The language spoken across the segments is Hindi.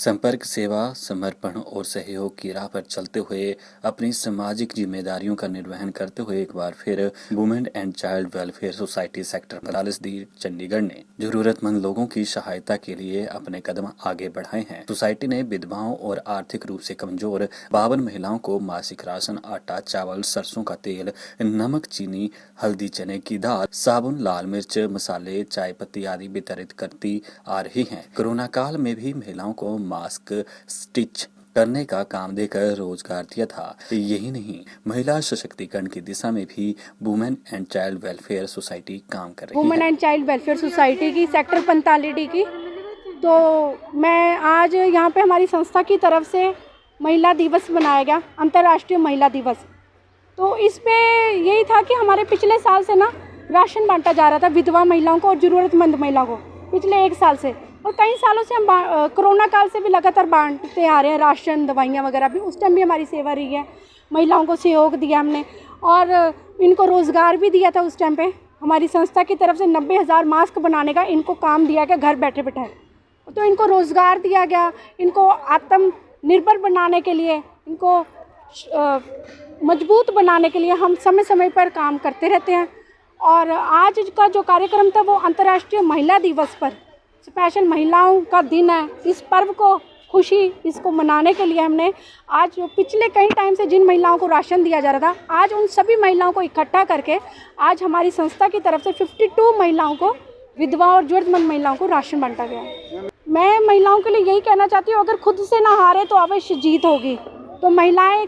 संपर्क सेवा, समर्पण और सहयोग की राह पर चलते हुए अपनी सामाजिक जिम्मेदारियों का निर्वहन करते हुए एक बार फिर women and child welfare society sector 45 D Chandigarh ने जरूरतमंद लोगों की सहायता के लिए अपने कदम आगे बढ़ाए हैं। सोसाइटी ने विधवाओं और आर्थिक रूप से कमजोर 52 महिलाओं को मासिक राशन, आटा, चावल, सरसों का तेल, नमक, चीनी, हल्दी, चने की दाल, साबुन, लाल मिर्च, मसाले, चाय पत्ती आदि वितरित करती आ रही है। कोरोना काल में भी महिलाओं को मास्क स्टिच करने का काम देकर रोजगार दिया था। यही नहीं, महिला सशक्तिकरण की दिशा में भी women and child welfare society काम कर रही है। Women and child welfare society की सेक्टर 45D की तो मैं आज यहाँ पे हमारी संस्था की तरफ से महिला दिवस मनाया गया, अंतर्राष्ट्रीय महिला दिवस। तो इस पे यही था कि हमारे पिछले साल से ना राशन बांटा जा रहा था विधवा महिलाओं को और ज़रूरतमंद महिलाओं को, पिछले 1 साल से। और कई सालों से हम कोरोना काल से भी लगातार बांटते आ रहे हैं राशन, दवाइयाँ वगैरह भी। उस टाइम भी हमारी सेवा रही है, महिलाओं को सहयोग दिया हमने और इनको रोज़गार भी दिया था। उस टाइम पे हमारी संस्था की तरफ से 90,000 मास्क बनाने का इनको काम दिया गया घर बैठे बैठे। तो इनको रोज़गार दिया गया, इनको आत्मनिर्भर बनाने के लिए, इनको मजबूत बनाने के लिए हम समय समय पर काम करते रहते हैं। और आज का जो कार्यक्रम था वो अंतर्राष्ट्रीय महिला दिवस पर स्पेशल महिलाओं का दिन है। इस पर्व को खुशी इसको मनाने के लिए हमने आज पिछले कई टाइम से जिन महिलाओं को राशन दिया जा रहा था, आज उन सभी महिलाओं को इकट्ठा करके आज हमारी संस्था की तरफ से 52 महिलाओं को, विधवा और ज़रूरतमंद महिलाओं को राशन बांटा गया। मैं महिलाओं के लिए यही कहना चाहती हूँ, अगर खुद से ना हारे तो अवश्य जीत होगी। तो महिलाएं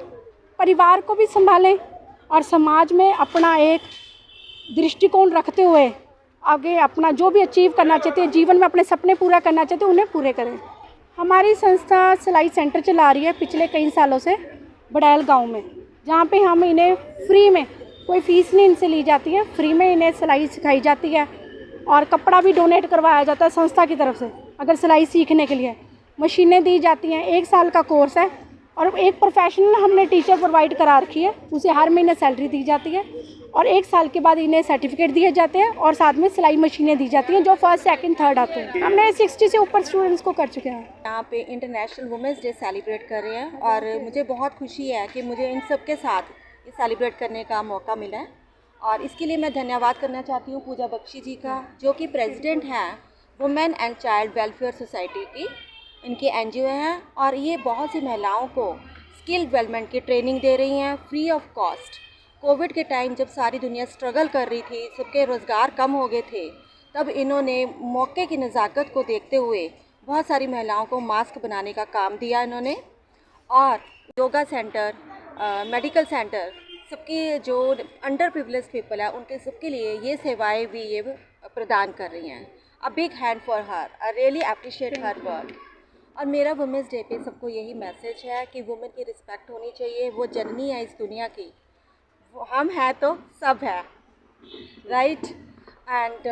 परिवार को भी संभालें और समाज में अपना एक दृष्टिकोण रखते हुए आगे अपना जो भी अचीव करना चाहते हैं, जीवन में अपने सपने पूरा करना चाहते हैं, उन्हें पूरे करें। हमारी संस्था सिलाई सेंटर चला रही है पिछले कई सालों से बड़ैल गांव में, जहां पे हम इन्हें फ्री में, कोई फीस नहीं इनसे ली जाती है, फ्री में इन्हें सिलाई सिखाई जाती है और कपड़ा भी डोनेट करवाया जाता है संस्था की तरफ से। अगर सिलाई सीखने के लिए मशीनें दी जाती हैं, 1 साल का कोर्स है और एक प्रोफेशनल हमने टीचर प्रोवाइड करा रखी है, उसे हर महीने सैलरी दी जाती है और 1 साल के बाद इन्हें सर्टिफिकेट दिए जाते हैं और साथ में सिलाई मशीनें दी जाती हैं जो फर्स्ट, सेकंड, थर्ड आते हैं। हमने 60 से ऊपर स्टूडेंट्स को कर चुके हैं। यहाँ पे इंटरनेशनल वुमेंस डे सेलिब्रेट कर रहे हैं और मुझे बहुत खुशी है कि मुझे इन सब के साथ ये सेलिब्रेट करने का मौका मिला है और इसके लिए मैं धन्यवाद करना चाहती हूँ पूजा बख्शी जी का, जो कि प्रेसिडेंट हैं women and child welfare society की। इनकी NGO हैं और ये बहुत सी महिलाओं को स्किल डेवलपमेंट की ट्रेनिंग दे रही हैं फ्री ऑफ कॉस्ट। कोविड के टाइम जब सारी दुनिया स्ट्रगल कर रही थी, सबके रोज़गार कम हो गए थे, तब इन्होंने मौके की नज़ाकत को देखते हुए बहुत सारी महिलाओं को मास्क बनाने का काम दिया इन्होंने। और योगा सेंटर, मेडिकल सेंटर, सबके जो अंडर प्रिविलेज पीपल है उनके सबके लिए ये सेवाएं भी ये प्रदान कर रही हैं। A big hand for her, I really appreciate her work. और मेरा वुमेंस डे पे सबको यही मैसेज है कि वुमेन की रिस्पेक्ट होनी चाहिए। वो जननी है इस दुनिया की, हम हैं तो सब है, राइट। एंड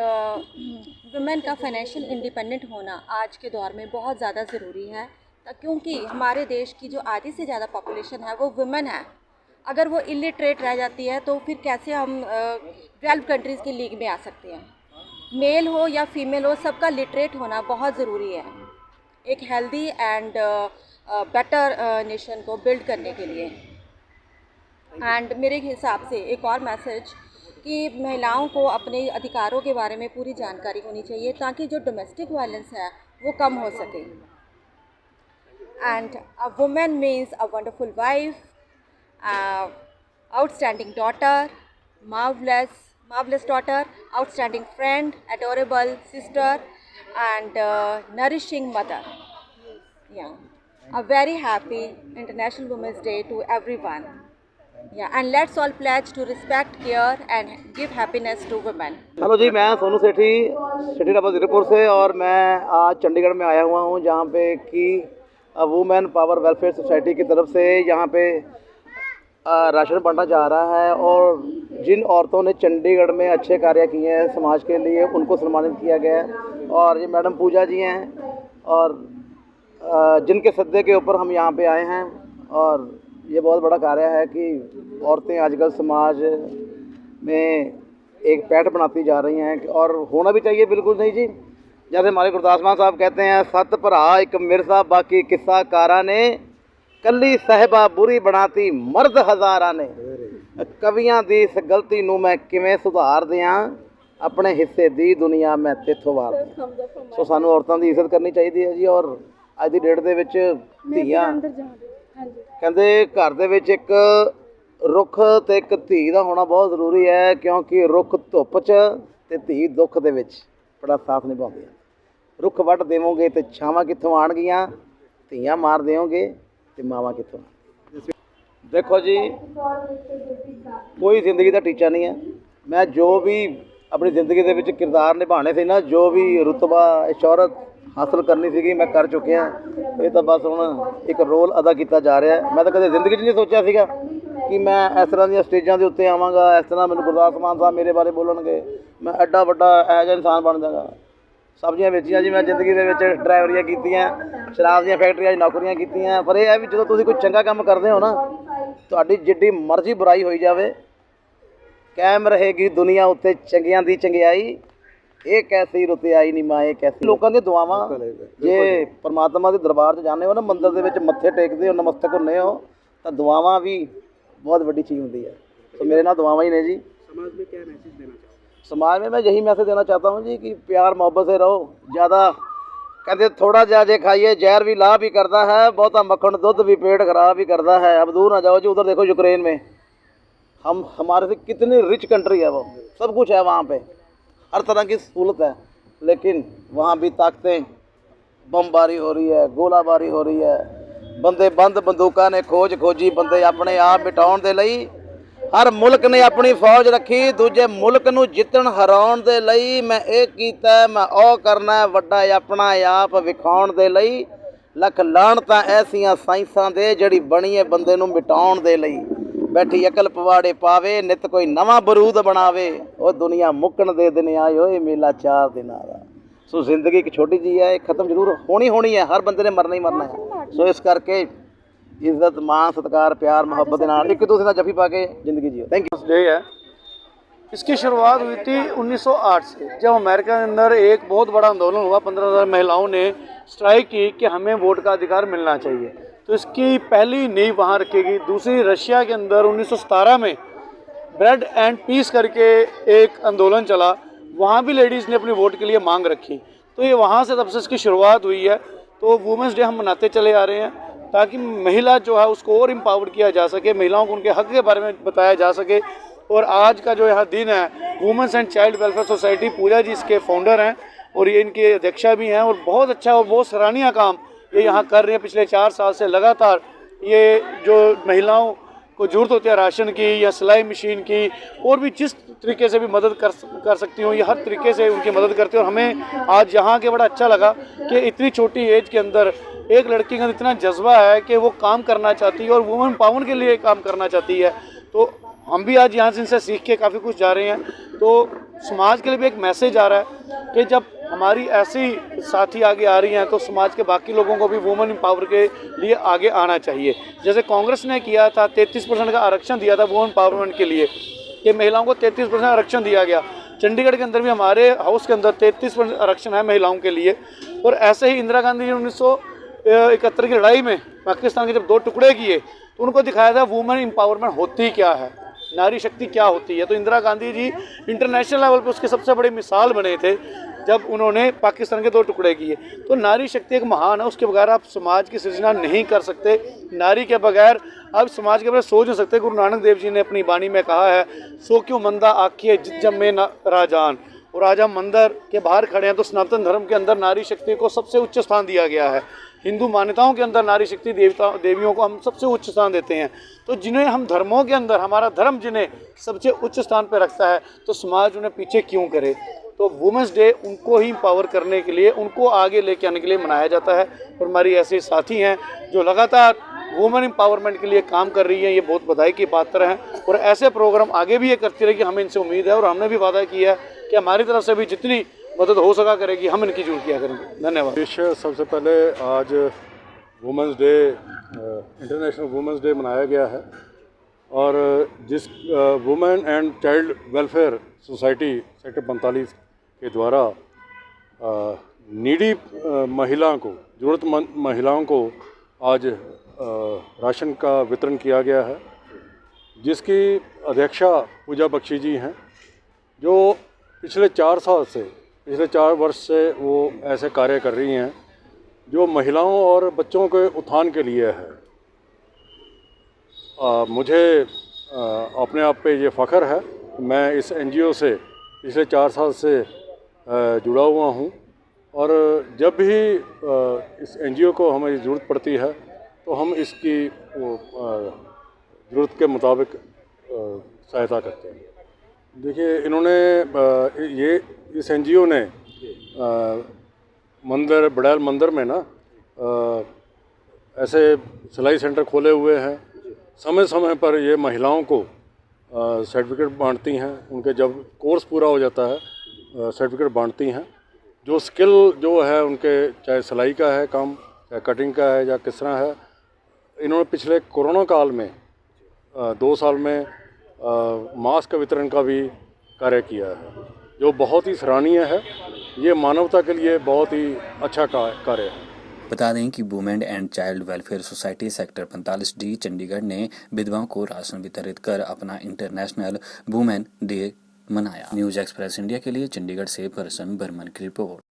वुमेन का फाइनेंशियल इंडिपेंडेंट होना आज के दौर में बहुत ज़्यादा ज़रूरी है, क्योंकि हमारे देश की जो आधी से ज़्यादा पॉपुलेशन है वो वुमेन है। अगर वो इलिटरेट रह जाती है तो फिर कैसे हम डेवलप्ड कंट्रीज़ की लीग में आ सकते हैं। मेल हो या फीमेल हो, सबका लिटरेट होना बहुत ज़रूरी है एक हेल्दी एंड बेटर नेशन को बिल्ड करने के लिए। एंड मेरे हिसाब से एक और मैसेज कि महिलाओं को अपने अधिकारों के बारे में पूरी जानकारी होनी चाहिए ताकि जो डोमेस्टिक वायलेंस है वो कम हो सके। And a women means a wonderful wife, outstanding daughter, marvelous daughter, outstanding friend, adorable sister and nourishing mother. Yeah, a very happy International Women's Day to everyone. Yeah, and let's all pledge to respect, care and give happiness to women. Hello ji, मैं सोनू सेठी सिटी डबल ज़ीरोपुर से और मैं आज चंडीगढ़ में आया हुआ हूँ, जहाँ पे कि वुमेन पावर वेलफेयर सोसाइटी की तरफ से यहाँ पे राशन बांटा जा रहा है। और जिन औरतों ने चंडीगढ़ में अच्छे कार्य किए हैं समाज के लिए, उनको सम्मानित किया गया है। और ये मैडम पूजा जी हैं और जिनके सद्दे के ऊपर हम यहाँ पे आए हैं। और ये बहुत बड़ा कार्य है कि औरतें आजकल समाज में एक पैठ बनाती जा रही हैं और होना भी चाहिए, बिल्कुल नहीं जी। जैसे हमारे गुरदास मान साहब कहते हैं, सत भरा एक मिर्जा बाकी किस्सा कारा ने, कली साहिबा बुरी बनाती मर्द हज़ारा ने। कवियां दी इस गलती नूं मैं किवें सुधार दियां, अपने हिस्से दी दुनिया मैं तेथों वार दियां। सो सानू औरतां दी इज्जत करनी चाहिदी है जी। और अज दी डेट दे विच धीआं कहंदे घर दे विच एक रुख ते एक धी दा होना बहुत ज़रूरी है, क्योंकि रुख धुप च ते धी दुख दे विच बड़ा साथ निभाउंदी है। रुख वट देवोगे तो छावां कित्थों आउणगीਆਂ, धीआं मार देओगे तो मावां कित्थों। देखो जी, कोई जिंदगी का टीचा नहीं है। मैं जो भी अपनी ज़िंदगी के विच किरदार निभाने थे ना, जो भी रुतबा शोहरत हासिल करनी सी मैं कर चुकिया। ये तो बस हुण एक रोल अदा किया जा रहा है। मैं तो कदे जिंदगी नहीं सोचा सीगा कि मैं इस तरह दी स्टेजां के उत्ते आवांगा, इस तरह मैनूं गुरदास मान साहब मेरे बारे बोलणगे, मैं एडा वड्डा इहो जिहा इंसान बन जागा। सब्जियां बेचियां जी मैं जिंदगी दे विच, ड्राइवरियां कीतियां, शराब दी फैक्ट्रियां नौकरियां कीतियां। पर यह है भी जो तुसीं कोई चंगा काम करदे हो ना, तुहाडी जिड्डी मर्जी बुराई होई जावे, कायम रहेगी दुनिया उत्ते चंगियां दी चंगियाई। ये कैसी रुत आई नी माए कैसी। लोगों दी दुआवां जे परमात्मा दे दरबार च जाने हो ना, मंदिर दे विच मत्थे टेकदे हो, नमस्तक होने हो, तो दुआवां भी बहुत वड्डी चीज़ होंदी है। तो मेरे नाल दुआवां ही ने जी। समाज में क्या मैसेज देना चाहोगे? समाज में मैं यही मैसेज देना चाहता हूँ जी कि प्यार मोहब्बत से रहो। ज़्यादा कहते थोड़ा जे खाइए जहर भी लाभ भी करता है, बहुता मक्खन दुध भी पेट खराब भी करता है। अब दूर ना जाओ जी, उधर देखो यूक्रेन में, हम हमारे से कितनी रिच कंट्री है, वो सब कुछ है वहाँ पे, हर तरह की सहूलत है, लेकिन वहाँ भी ताकतें, बमबारी हो रही है, गोलाबारी हो रही है, बंदे बंद बंदूकों ने खोजी बंदे अपने आप मिटाउण दे लई। हर मुल्क ने अपनी फौज रखी, दूजे मुल्क नूं जितण हराउण दे लई। मैं ये कीता, मैं ओ करना, वड्डा अपना आप विखाउण दे लई। लख लाणतां ऐसियां साइंसां दे जिहड़ी बणी है बंदे नूं मिटाउण दे लई। बैठी अकल पवाड़े पावे, नित कोई नवां बरूद बनावे, ओ दुनिया मुक्कण दे दिन आए होए मेला 4 दिनां दा। सो जिंदगी एक छोटी जी है, ख़त्म जरूर होनी है, हर बंदे ने मरना ही मरना है। सो इस करके इज्जत मान सत्कार प्यार मुहब्बत के नाल एक दूसरे का जफी पा के जिंदगी जियो। Thank you. डे है, इसकी शुरुआत हुई थी 1908 से, जब अमेरिका के अंदर एक बहुत बड़ा आंदोलन हुआ। 15,000 महिलाओं ने स्ट्राइक की कि हमें वोट का अधिकार मिलना चाहिए। तो इसकी पहली नींव वहाँ रखी गई। दूसरी, रशिया के अंदर 1917 में ब्रेड एंड पीस करके एक आंदोलन चला, वहाँ भी लेडीज़ ने अपनी वोट के लिए मांग रखी। तो ये वहाँ से तब से इसकी शुरुआत हुई है। तो वुमेंस डे हम मनाते चले आ रहे हैं ताकि महिला जो है उसको और एम्पावर किया जा सके, महिलाओं को उनके हक के बारे में बताया जा सके। और आज का जो यहाँ दिन है, women's and child welfare society, Pooja ji इसके फाउंडर हैं और ये इनके अध्यक्षा भी हैं, और बहुत अच्छा और बहुत सराहनीय काम ये यहाँ कर रहे हैं। पिछले 4 साल से लगातार ये जो महिलाओं को ज़रूरत होती है राशन की या सिलाई मशीन की, और भी जिस तरीके से भी मदद कर सकती हूँ, ये हर तरीके से उनकी मदद करती है। और हमें आज यहाँ के बड़ा अच्छा लगा कि इतनी छोटी एज के अंदर एक लड़की का इतना जज्बा है कि वो काम करना चाहती है और वुमेन पावर के लिए काम करना चाहती है। तो हम भी आज यहाँ से इनसे सीख के काफ़ी कुछ जा रहे हैं। तो समाज के लिए भी एक मैसेज आ रहा है कि जब हमारी ऐसी साथी आगे आ रही हैं तो समाज के बाकी लोगों को भी वुमेन पावर के लिए आगे आना चाहिए। जैसे कांग्रेस ने किया था, 33% का आरक्षण दिया था वुमेन पावरमेंट के लिए, कि महिलाओं को 33% आरक्षण दिया गया। चंडीगढ़ के अंदर भी हमारे हाउस के अंदर 33% आरक्षण है महिलाओं के लिए। और ऐसे ही इंदिरा गांधी ने 1971 की लड़ाई में पाकिस्तान के जब 2 टुकड़े किए तो उनको दिखाया था वुमेन एम्पावरमेंट होती क्या है, नारी शक्ति क्या होती है। तो इंदिरा गांधी जी इंटरनेशनल लेवल पे उसके सबसे बड़े मिसाल बने थे जब उन्होंने पाकिस्तान के 2 टुकड़े किए। तो नारी शक्ति एक महान है, उसके बगैर आप समाज की सृजना नहीं कर सकते। नारी के बगैर आप समाज के बारे में सोच नहीं सकते। गुरु नानक देव जी ने अपनी बाणी में कहा है, सो क्यों मंदा आखिए जित जम्मे राजान। और आज हम मंदिर के बाहर खड़े हैं तो सनातन धर्म के अंदर नारी शक्ति को सबसे उच्च स्थान दिया गया है। हिंदू मान्यताओं के अंदर नारी शक्ति देवियों को हम सबसे उच्च स्थान देते हैं। तो जिन्हें हम धर्मों के अंदर, हमारा धर्म जिन्हें सबसे उच्च स्थान पर रखता है, तो समाज उन्हें पीछे क्यों करे। तो वुमेंस डे उनको ही एम्पावर करने के लिए, उनको आगे लेके आने के लिए मनाया जाता है। और हमारी ऐसे साथी हैं जो लगातार वुमेन एम्पावरमेंट के लिए काम कर रही हैं, ये बहुत बधाई की पात्र हैं। और ऐसे प्रोग्राम आगे भी ये करती रहेगी, हमें इनसे उम्मीद है। और हमने भी वादा किया है कि हमारी तरफ से भी जितनी मदद हो सका करेगी, हम इनकी जरूर किया करेंगे। धन्यवाद। सबसे पहले आज women's day, international women's day मनाया गया है। और जिस women and child welfare society sector 45 के द्वारा नीडी महिला को, ज़रूरतमंद महिलाओं को आज राशन का वितरण किया गया है, जिसकी अध्यक्षा पूजा बख्शी जी हैं, जो पिछले 4 वर्ष से वो ऐसे कार्य कर रही हैं जो महिलाओं और बच्चों के उत्थान के लिए है। मुझे अपने आप पे ये फ़ख्र है, मैं इस एनजीओ से पिछले 4 साल से जुड़ा हुआ हूँ और जब भी इस एनजीओ को हमें ज़रूरत पड़ती है तो हम इसकी ज़रूरत के मुताबिक सहायता करते हैं। देखिए, इन्होंने इस एनजीओ ने बड़ैल मंदिर में ना ऐसे सिलाई सेंटर खोले हुए हैं। समय समय पर ये महिलाओं को सर्टिफिकेट बांटती हैं, उनके जब कोर्स पूरा हो जाता है सर्टिफिकेट बांटती हैं। जो स्किल जो है उनके, चाहे सिलाई का है काम, चाहे कटिंग का है या किस तरह है, इन्होंने पिछले कोरोना काल में 2 साल में मास्क का वितरण का भी कार्य किया है, जो बहुत ही सराहनीय है। ये मानवता के लिए बहुत ही अच्छा कार्य है। बता दें कि women and child welfare society sector 45D Chandigarh ने विधवाओं को राशन वितरित कर अपना इंटरनेशनल वुमेन डे मनाया। न्यूज़ एक्सप्रेस इंडिया के लिए चंडीगढ़ से परसन बर्मन की रिपोर्ट।